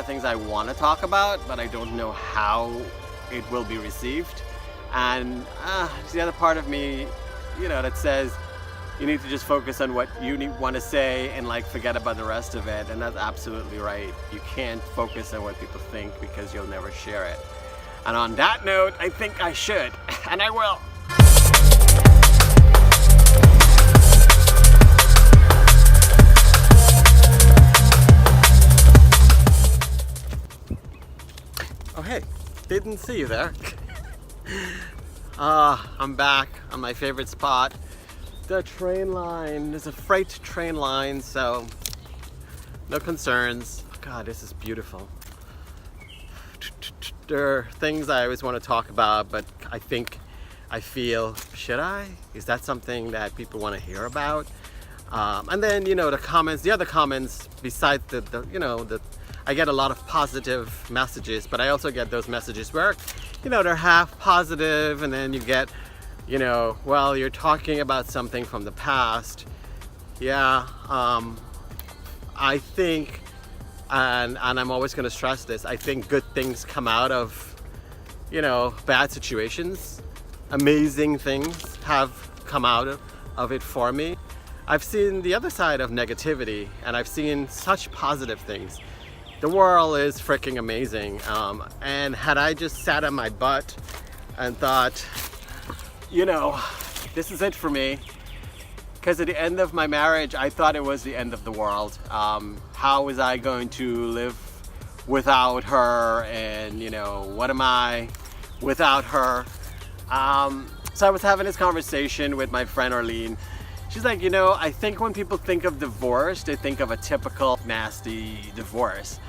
of things I want to talk about, but I don't know how it will be received. And it's the other part of me, that says you need to just focus on what you want to say and like forget about the rest of it. And that's absolutely right. You can't focus on what people think because you'll never share it. And on that note, I think I should, and I will. Oh hey, didn't see you there. I'm back on my favorite spot, the train line. There's a freight train line, so no concerns. Oh, God, this is beautiful. There are things I always want to talk about, but I feel, should I? Is that something that people want to hear about? And then, the other comments, besides I get a lot of positive messages, but I also get those messages where, they're half positive, and then you get, well, you're talking about something from the past. Yeah, I think, and I'm always going to stress this, I think good things come out of, bad situations. Amazing things have come out of it for me. I've seen the other side of negativity, and I've seen such positive things. The world is freaking amazing, and had I just sat on my butt and thought, this is it for me, because at the end of my marriage I thought it was the end of the world. How was I going to live without her, and what am I without her? So I was having this conversation with my friend Arlene. She's like, I think when people think of divorce, they think of a typical nasty divorce.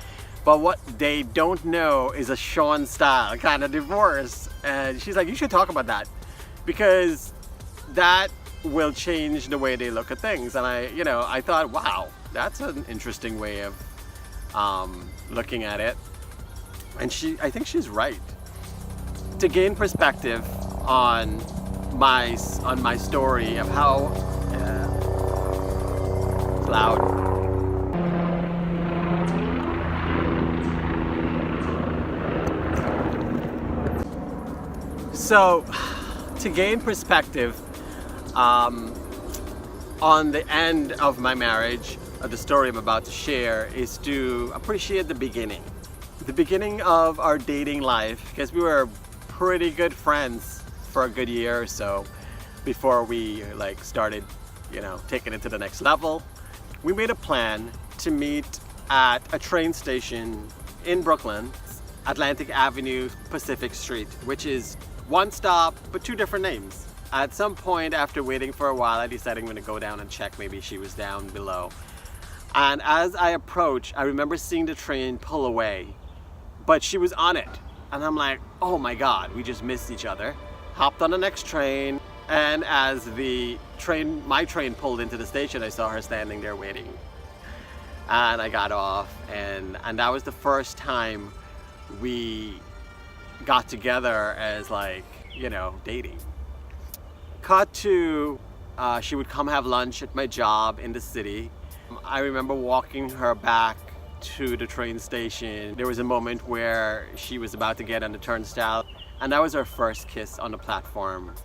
But what they don't know is a Shaun style kind of divorce. And she's like, you should talk about that, because that will change the way they look at things. And I thought, wow, that's an interesting way of looking at it. And I think she's right. To gain perspective on my story of how loud. So, to gain perspective on the end of my marriage, the story I'm about to share, is to appreciate the beginning. The beginning of our dating life, because we were pretty good friends for a good year or so before we started, taking it to the next level. We made a plan to meet at a train station in Brooklyn, Atlantic Avenue, Pacific Street, which is one stop, but two different names. At some point, after waiting for a while, I decided I'm going to go down and check. Maybe she was down below. And as I approached, I remember seeing the train pull away, but she was on it. And I'm like, oh my God, we just missed each other. Hopped on the next train, and as my train pulled into the station, I saw her standing there waiting. And I got off, and that was the first time we got together as dating. Cut to, she would come have lunch at my job in the city. I remember walking her back to the train station. There was a moment where she was about to get on the turnstile, and that was our first kiss on the platform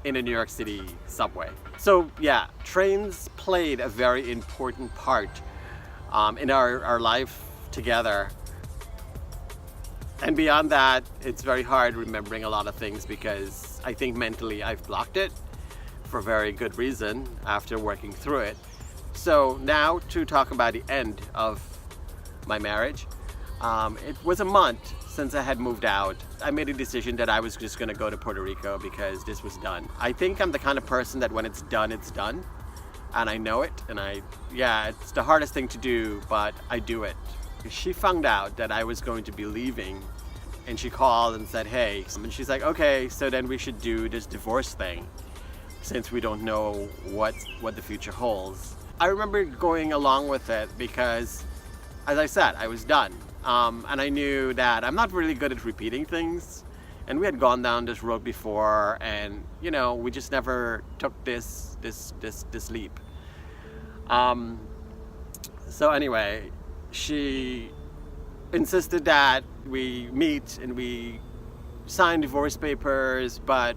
in a New York City subway. So yeah, trains played a very important part in our life together. And beyond that, it's very hard remembering a lot of things, because I think mentally I've blocked it for very good reason after working through it. So now to talk about the end of my marriage. It was a month since I had moved out. I made a decision that I was just gonna go to Puerto Rico because this was done. I think I'm the kind of person that when it's done, it's done. And I know it, and it's the hardest thing to do, but I do it. She found out that I was going to be leaving, and she called and said, hey, and she's like, okay, so then we should do this divorce thing, since we don't know what the future holds. I remember going along with it because, as I said, I was done. And I knew that I'm not really good at repeating things, and we had gone down this road before, and we just never took this leap. So anyway, she insisted that we meet and we sign divorce papers, but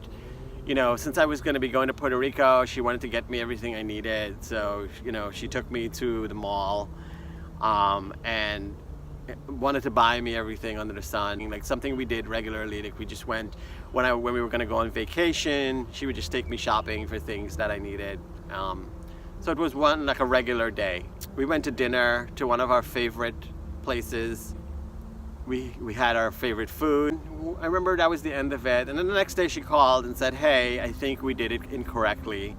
since I was going to be going to Puerto Rico, she wanted to get me everything I needed. So, she took me to the mall and wanted to buy me everything under the sun, like something we did regularly. Like we just went when we were going to go on vacation. She would just take me shopping for things that I needed. So it was like a regular day. We went to dinner to one of our favorite places. We had our favorite food. I remember that was the end of it. And then the next day she called and said, "Hey, I think we did it incorrectly.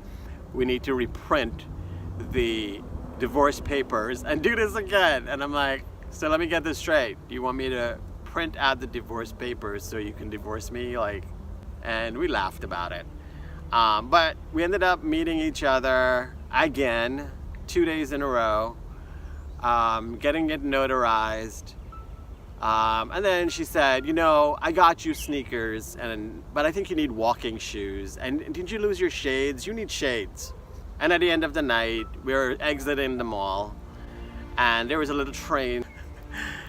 We need to reprint the divorce papers and do this again." And I'm like, "So let me get this straight. Do you want me to print out the divorce papers so you can divorce me?" And we laughed about it. But we ended up meeting each other again 2 days in a row, getting it notarized. And then she said, "I got you sneakers, but I think you need walking shoes. And did you lose your shades? You need shades." And at the end of the night, we were exiting the mall, and there was a little train.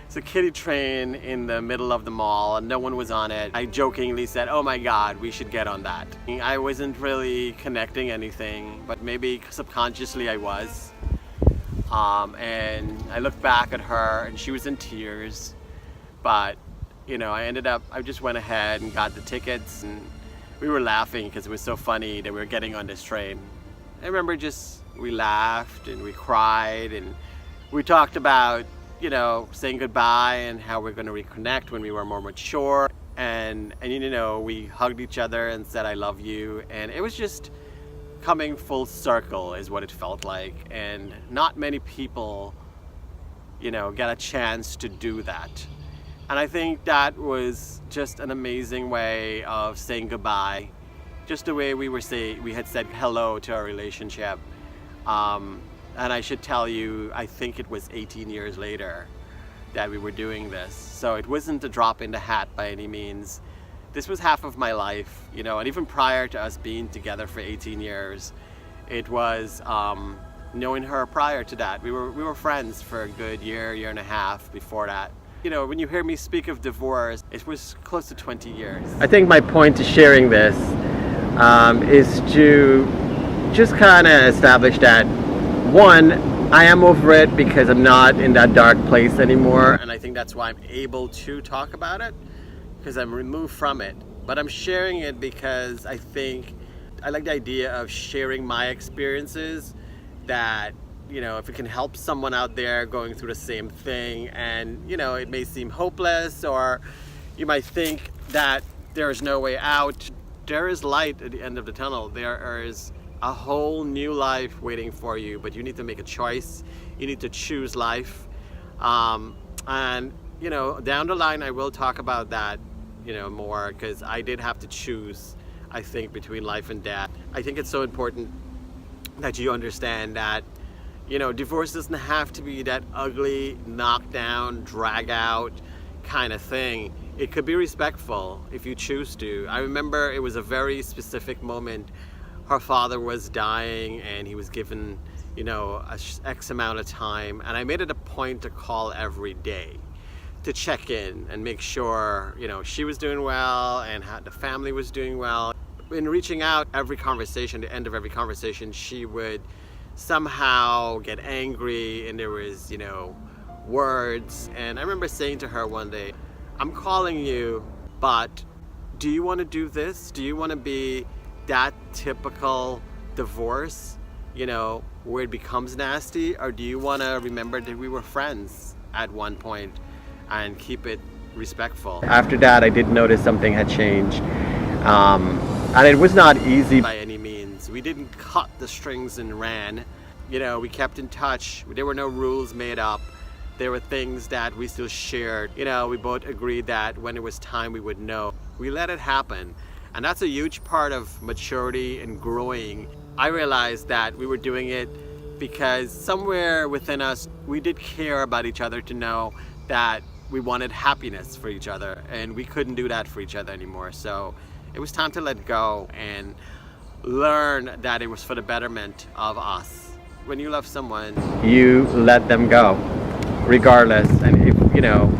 It's a kiddie train in the middle of the mall, and no one was on it. I jokingly said, "Oh my God, we should get on that." I wasn't really connecting anything, but maybe subconsciously I was. And I looked back at her, and she was in tears. But, I just went ahead and got the tickets, and we were laughing because it was so funny that we were getting on this train. I remember we laughed and we cried and we talked about, saying goodbye and how we're going to reconnect when we were more mature. And we hugged each other and said, "I love you." And it was just coming full circle is what it felt like. And not many people, get a chance to do that. And I think that was just an amazing way of saying goodbye. Just the way we had said hello to our relationship. And I should tell you, I think it was 18 years later that we were doing this. So it wasn't a drop in the hat by any means. This was half of my life, and even prior to us being together for 18 years, it was knowing her prior to that. We were friends for a good year and a half before that. When you hear me speak of divorce, it was close to 20 years. I think my point to sharing this is to just kind of establish that, one, I am over it because I'm not in that dark place anymore. And I think that's why I'm able to talk about it, because I'm removed from it. But I'm sharing it because I think I like the idea of sharing my experiences, that if it can help someone out there going through the same thing, and it may seem hopeless, or you might think that there is no way out, there is light at the end of the tunnel. There is a whole new life waiting for you, but you need to make a choice. You need to choose life. And down the line I will talk about that more, because I did have to choose, I think, between life and death. I think it's so important that you understand that divorce doesn't have to be that ugly, knockdown, drag out kind of thing. It could be respectful if you choose to. I remember it was a very specific moment. Her father was dying and he was given, X amount of time. And I made it a point to call every day to check in and make sure, she was doing well and the family was doing well. In reaching out, every conversation, the end of every conversation, she would somehow get angry, and there was, words. And I remember saying to her one day, "I'm calling you, but do you want to do this? Do you want to be that typical divorce, where it becomes nasty? Or do you want to remember that we were friends at one point and keep it respectful?" After that, I did notice something had changed. And it was not easy by any means. We didn't cut the strings and ran. We kept in touch. There were no rules made up. There were things that we still shared. We both agreed that when it was time, we would know. We let it happen. And that's a huge part of maturity and growing. I realized that we were doing it because somewhere within us, we did care about each other, to know that we wanted happiness for each other, and we couldn't do that for each other anymore. So it was time to let go and learn that it was for the betterment of us. When you love someone, you let them go. regardless. And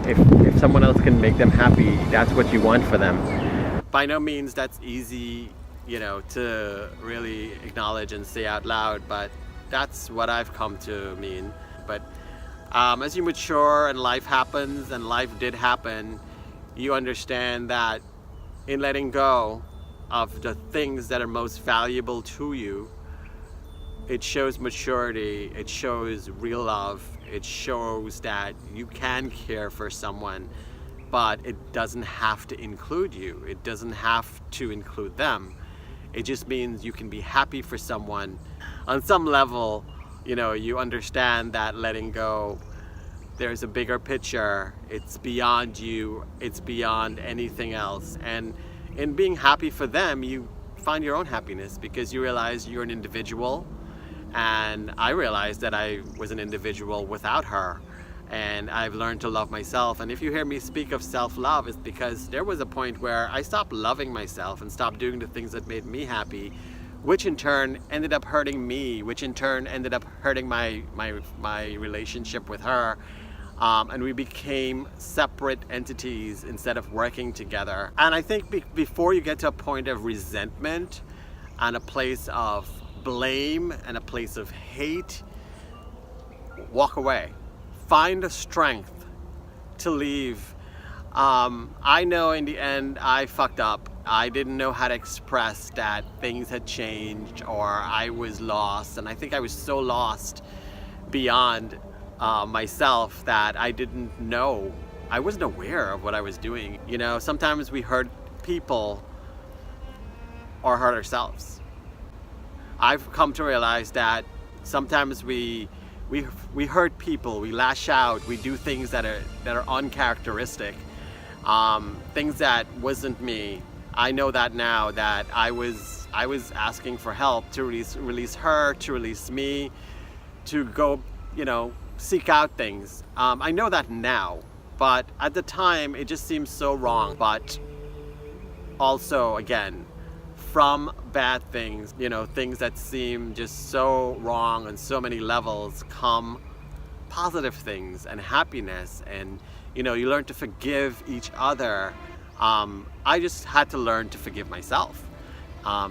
if someone else can make them happy, that's what you want for them. By no means that's easy, to really acknowledge and say out loud, but that's what I've come to mean. But as you mature and life happens, and life did happen, you understand that in letting go of the things that are most valuable to you, it shows maturity, it shows real love, it shows that you can care for someone, but it doesn't have to include you. It doesn't have to include them. It just means you can be happy for someone. On some level, you understand that letting go, there's a bigger picture. It's beyond you. It's beyond anything else. And in being happy for them, you find your own happiness, because you realize you're an individual. And I realized that I was an individual without her. And I've learned to love myself. And if you hear me speak of self-love, it's because there was a point where I stopped loving myself and stopped doing the things that made me happy, which in turn ended up hurting me, which in turn ended up hurting my relationship with her. And we became separate entities instead of working together. And I think before you get to a point of resentment and a place of blame and a place of hate, walk away. Find the strength to leave. I know in the end I fucked up. I didn't know how to express that things had changed or I was lost. And I think I was so lost beyond myself that I didn't know. I wasn't aware of what I was doing. Sometimes we hurt people or hurt ourselves. I've come to realize that sometimes we hurt people, we lash out, we do things that are uncharacteristic, things that wasn't me. I know that now, that I was asking for help to release her, to release me, to go, seek out things. I know that now, but at the time it just seems so wrong. But also, again, from bad things, things that seem just so wrong on so many levels, come positive things and happiness, and you learn to forgive each other. I just had to learn to forgive myself.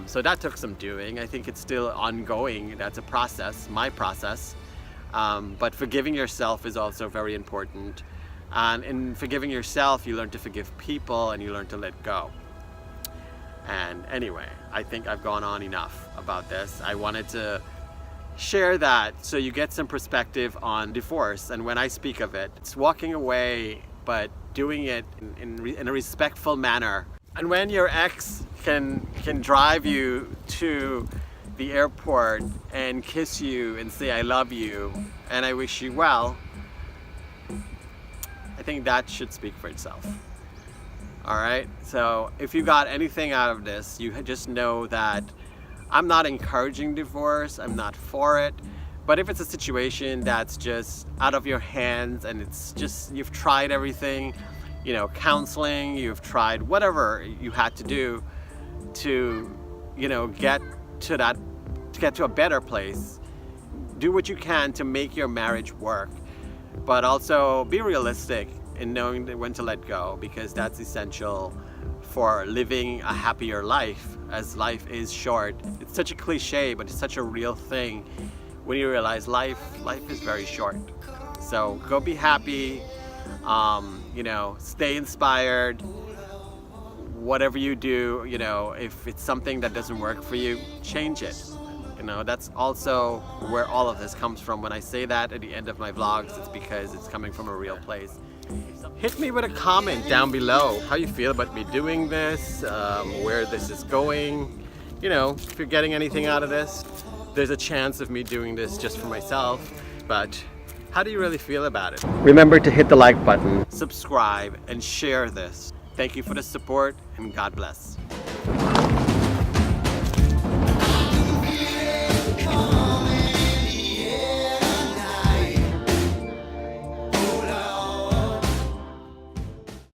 So that took some doing. I think it's still ongoing. That's a process, my process. But forgiving yourself is also very important. And in forgiving yourself, you learn to forgive people and you learn to let go. And anyway, I think I've gone on enough about this. I wanted to share that so you get some perspective on divorce. And when I speak of it, it's walking away, but doing it in a respectful manner. And when your ex can drive you to the airport and kiss you and say, I love you and I wish you well, I think that should speak for itself. All right, so if you got anything out of this, you just know that I'm not encouraging divorce, I'm not for it. But if it's a situation that's just out of your hands and it's just, you've tried everything, counseling, you've tried whatever you had to do to, get to a better place, do what you can to make your marriage work. But also be realistic in knowing when to let go, because that's essential for living a happier life, as life is short. It's such a cliche, but it's such a real thing when you realize life is very short. So go be happy, stay inspired. Whatever you do, if it's something that doesn't work for you, change it. That's also where all of this comes from. When I say that at the end of my vlogs, it's because it's coming from a real place. Hit me with a comment down below how you feel about me doing this, where this is going. If you're getting anything out of this, there's a chance of me doing this just for myself, but how do you really feel about it? Remember to hit the like button, subscribe, and share this. Thank you for the support, and God bless.